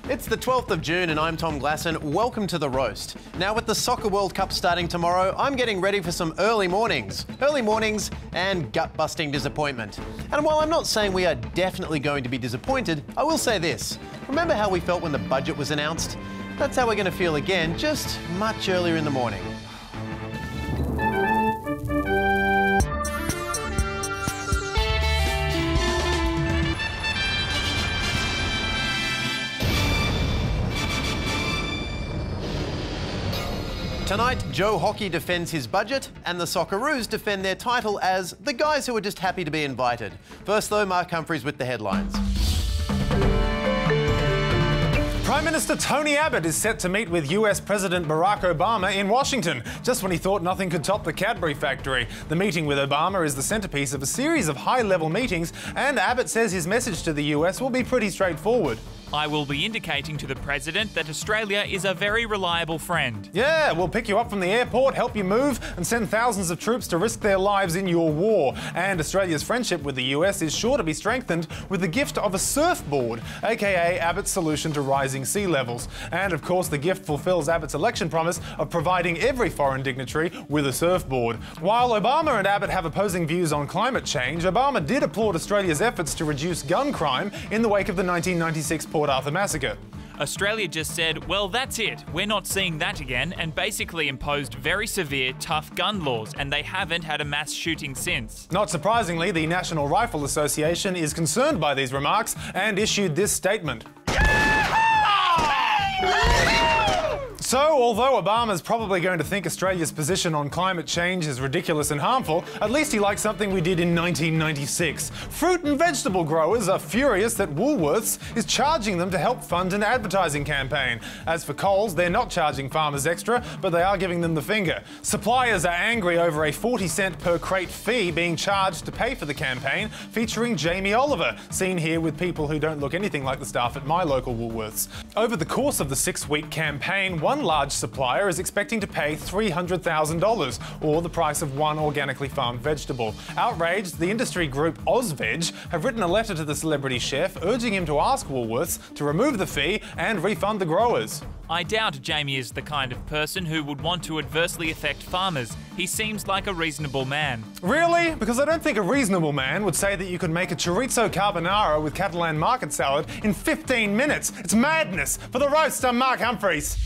It's the 12th of June and I'm Tom Glasson. Welcome to The Roast. Now, with the FIFA World Cup starting tomorrow, I'm getting ready for some early mornings. Early mornings and gut-busting disappointment. And while I'm not saying we are definitely going to be disappointed, I will say this. Remember how we felt when the budget was announced? That's how we're going to feel again, just much earlier in the morning. Tonight, Joe Hockey defends his budget and the Socceroos defend their title as the guys who are just happy to be invited. First though, Mark Humphries with the headlines. Prime Minister Tony Abbott is set to meet with US President Barack Obama in Washington, just when he thought nothing could top the Cadbury factory. The meeting with Obama is the centrepiece of a series of high-level meetings, and Abbott says his message to the US will be pretty straightforward. I will be indicating to the President that Australia is a very reliable friend. Yeah, we'll pick you up from the airport, help you move, and send thousands of troops to risk their lives in your war. And Australia's friendship with the US is sure to be strengthened with the gift of a surfboard, aka Abbott's solution to rising sea levels. And of course, the gift fulfills Abbott's election promise of providing every foreign dignitary with a surfboard. While Obama and Abbott have opposing views on climate change, Obama did applaud Australia's efforts to reduce gun crime in the wake of the 1996 Port Arthur massacre. Australia just said, well, that's it, we're not seeing that again, and basically imposed very severe, tough gun laws, and they haven't had a mass shooting since. Not surprisingly, the National Rifle Association is concerned by these remarks and issued this statement. So, although Obama's probably going to think Australia's position on climate change is ridiculous and harmful, at least he likes something we did in 1996. Fruit and vegetable growers are furious that Woolworths is charging them to help fund an advertising campaign. As for Coles, they're not charging farmers extra, but they are giving them the finger. Suppliers are angry over a 40-cent per crate fee being charged to pay for the campaign, featuring Jamie Oliver, seen here with people who don't look anything like the staff at my local Woolworths. Over the course of the 6-week campaign, one large supplier is expecting to pay $300,000, or the price of one organically farmed vegetable. Outraged, the industry group Ozveg have written a letter to the celebrity chef urging him to ask Woolworths to remove the fee and refund the growers. I doubt Jamie is the kind of person who would want to adversely affect farmers. He seems like a reasonable man. Really? Because I don't think a reasonable man would say that you could make a chorizo carbonara with Catalan market salad in 15 minutes. It's madness. For The Roast, I'm Mark Humphries.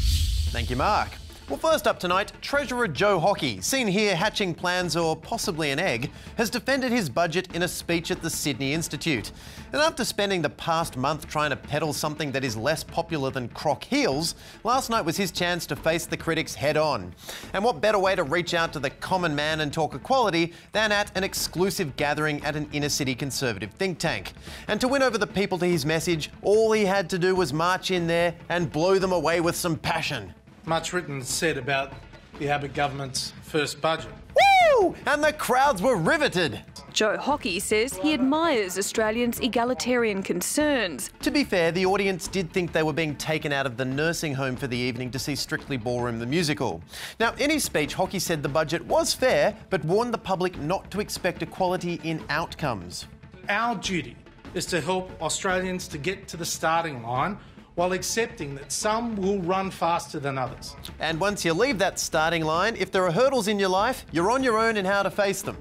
Thank you, Mark. Well, first up tonight, Treasurer Joe Hockey, seen here hatching plans or possibly an egg, has defended his budget in a speech at the Sydney Institute. And after spending the past month trying to peddle something that is less popular than croc heels, last night was his chance to face the critics head on. And what better way to reach out to the common man and talk equality than at an exclusive gathering at an inner-city Conservative think tank. And to win over the people to his message, all he had to do was march in there and blow them away with some passion. Much written and said about the Abbott government's first budget. Woo! And the crowds were riveted. Joe Hockey says he admires Australians' egalitarian concerns. To be fair, the audience did think they were being taken out of the nursing home for the evening to see Strictly Ballroom the musical. Now, in his speech, Hockey said the budget was fair, but warned the public not to expect equality in outcomes. Our duty is to help Australians to get to the starting line while accepting that some will run faster than others. And once you leave that starting line, if there are hurdles in your life, you're on your own in how to face them.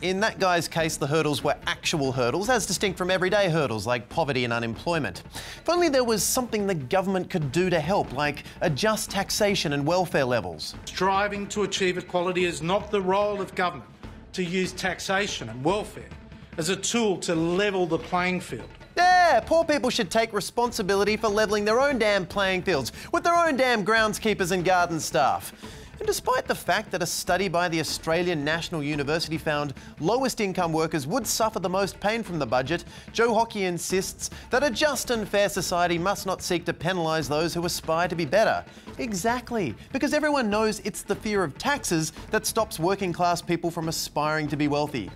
In that guy's case, the hurdles were actual hurdles, as distinct from everyday hurdles like poverty and unemployment. If only there was something the government could do to help, like adjust taxation and welfare levels. Striving to achieve equality is not the role of government to use taxation and welfare as a tool to level the playing field. Yeah, poor people should take responsibility for levelling their own damn playing fields with their own damn groundskeepers and garden staff. And despite the fact that a study by the Australian National University found lowest income workers would suffer the most pain from the budget, Joe Hockey insists that a just and fair society must not seek to penalise those who aspire to be better. Exactly, because everyone knows it's the fear of taxes that stops working class people from aspiring to be wealthy.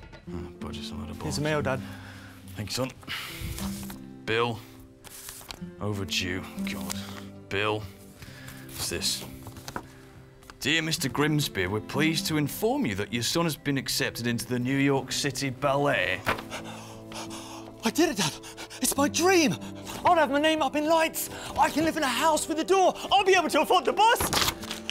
Budget's a lot of balls. Here's a mail, Dad. Thanks, son. Bill. Overdue. God. Bill. What's this? Dear Mr. Grimsby, we're pleased to inform you that your son has been accepted into the New York City Ballet. I did it, Dad. It's my dream. I'll have my name up in lights. I can live in a house with a door. I'll be able to afford the bus.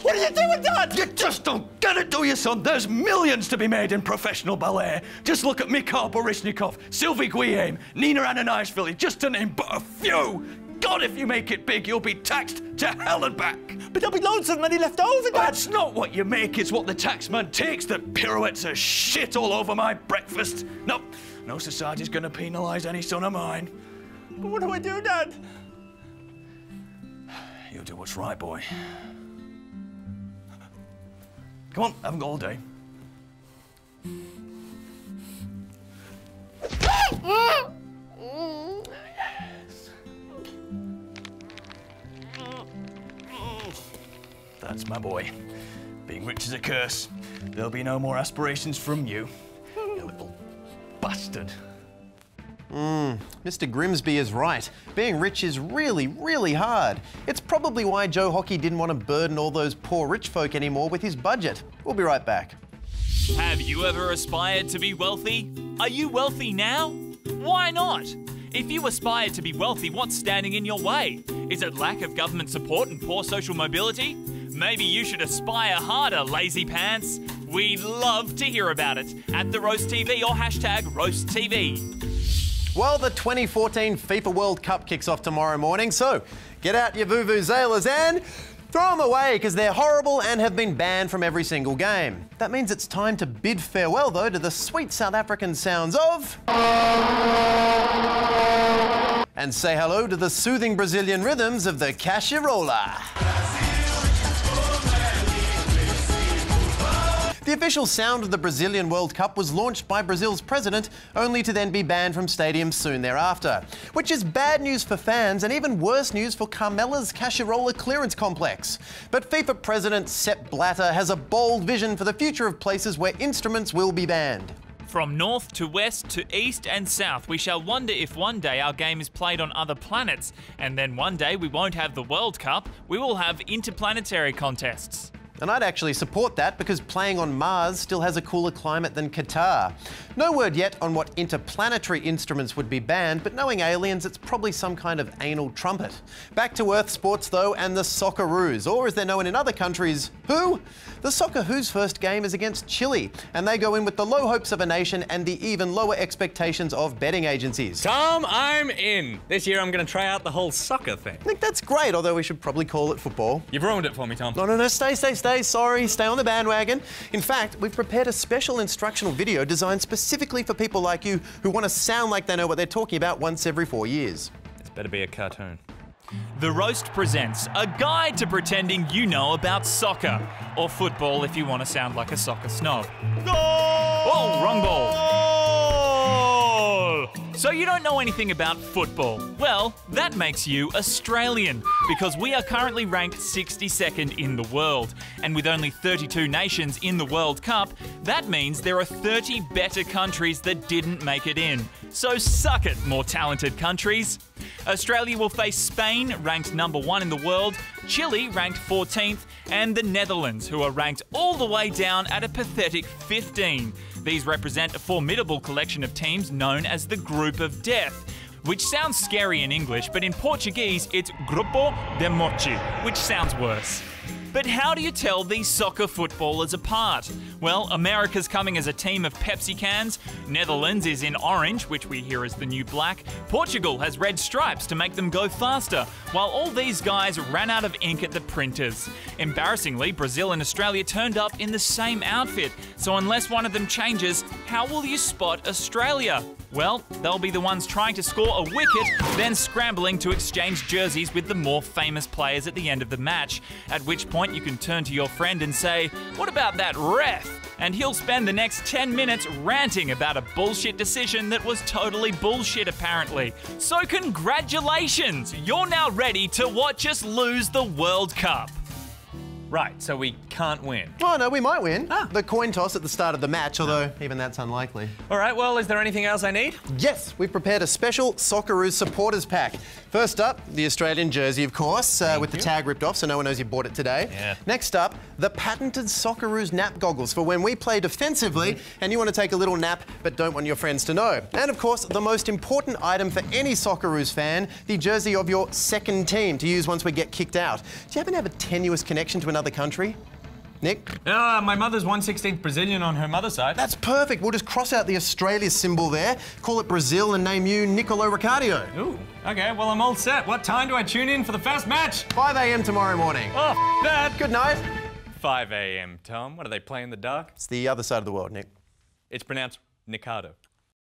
What are you doing, Dad? You just don't get it, do you, son? There's millions to be made in professional ballet. Just look at Mikhail Baryshnikov, Sylvie Guillaume, Nina Ananashvili, just to name but a few. God, if you make it big, you'll be taxed to hell and back. But there'll be loads of money left over, Dad. That's not what you make, it's what the taxman takes that pirouettes are shit all over my breakfast. No, no society's gonna penalise any son of mine. But what do I do, Dad? You'll do what's right, boy. Come on, haven't got all day. That's my boy. Being rich is a curse. There'll be no more aspirations from you, you little bastard. Mr. Grimsby is right. Being rich is really, really hard. It's probably why Joe Hockey didn't want to burden all those poor rich folk anymore with his budget. We'll be right back. Have you ever aspired to be wealthy? Are you wealthy now? Why not? If you aspire to be wealthy, what's standing in your way? Is it lack of government support and poor social mobility? Maybe you should aspire harder, lazy pants. We'd love to hear about it at The Roast TV or hashtag RoastTV. Well, the 2014 FIFA World Cup kicks off tomorrow morning, so get out your vuvuzelas and throw them away because they're horrible and have been banned from every single game. That means it's time to bid farewell, though, to the sweet South African sounds of... and say hello to the soothing Brazilian rhythms of the cachirola. The official sound of the Brazilian World Cup was launched by Brazil's president, only to then be banned from stadiums soon thereafter. Which is bad news for fans and even worse news for Carmela's Cachirola clearance complex. But FIFA president Sepp Blatter has a bold vision for the future of places where instruments will be banned. From north to west to east and south, we shall wonder if one day our game is played on other planets, and then one day we won't have the World Cup, we will have interplanetary contests. And I'd actually support that because playing on Mars still has a cooler climate than Qatar. No word yet on what interplanetary instruments would be banned, but knowing aliens, it's probably some kind of anal trumpet. Back to Earth sports though, and the Socceroos, or as they're known in other countries, who? The Socceroos' first game is against Chile, and they go in with the low hopes of a nation and the even lower expectations of betting agencies. Tom, I'm in. This year I'm going to try out the whole soccer thing. I think that's great, although we should probably call it football. You've ruined it for me, Tom. No, stay, sorry, stay on the bandwagon. In fact, we've prepared a special instructional video designed specifically for people like you who want to sound like they know what they're talking about once every 4 years. This better be a cartoon. The Roast presents a guide to pretending you know about soccer, or football if you want to sound like a soccer snob. Goal! Oh, wrong ball. So you don't know anything about football. Well, that makes you Australian, because we are currently ranked 62nd in the world. And with only 32 nations in the World Cup, that means there are 30 better countries that didn't make it in. So suck it, more talented countries. Australia will face Spain, ranked number 1 in the world, Chile, ranked 14th, and the Netherlands, who are ranked all the way down at a pathetic 15. These represent a formidable collection of teams known as the Group of Death, which sounds scary in English, but in Portuguese it's Grupo de Morte, which sounds worse. But how do you tell these soccer footballers apart? Well, America's coming as a team of Pepsi cans, Netherlands is in orange, which we hear as the new black, Portugal has red stripes to make them go faster, while all these guys ran out of ink at the printers. Embarrassingly, Brazil and Australia turned up in the same outfit, so unless one of them changes, how will you spot Australia? Well, they'll be the ones trying to score a wicket, then scrambling to exchange jerseys with the more famous players at the end of the match, at which point you can turn to your friend and say, "What about that ref?" And he'll spend the next 10 minutes ranting about a bullshit decision that was totally bullshit apparently. So congratulations! You're now ready to watch us lose the World Cup. Right, so we can't win. Oh, no, we might win. Ah. The coin toss at the start of the match, although even that's unlikely. All right, well, is there anything else I need? Yes, we've prepared a special Socceroos supporters pack. First up, the Australian jersey, of course, with the tag ripped off so no one knows you bought it today. Yeah. Next up, the patented Socceroos nap goggles for when we play defensively and you want to take a little nap but don't want your friends to know. And of course, the most important item for any Socceroos fan, the jersey of your second team to use once we get kicked out. Do you happen to have a tenuous connection to another country? Nick? My mother's 1/16th Brazilian on her mother's side. That's perfect. We'll just cross out the Australia symbol there, call it Brazil and name you Nicolo Riccardio. Ooh, okay, well, I'm all set. What time do I tune in for the first match? 5 a.m. tomorrow morning. Oh, that. Good night. 5 a.m, Tom. What, are they playing in the dark? It's the other side of the world, Nick. It's pronounced Nikado.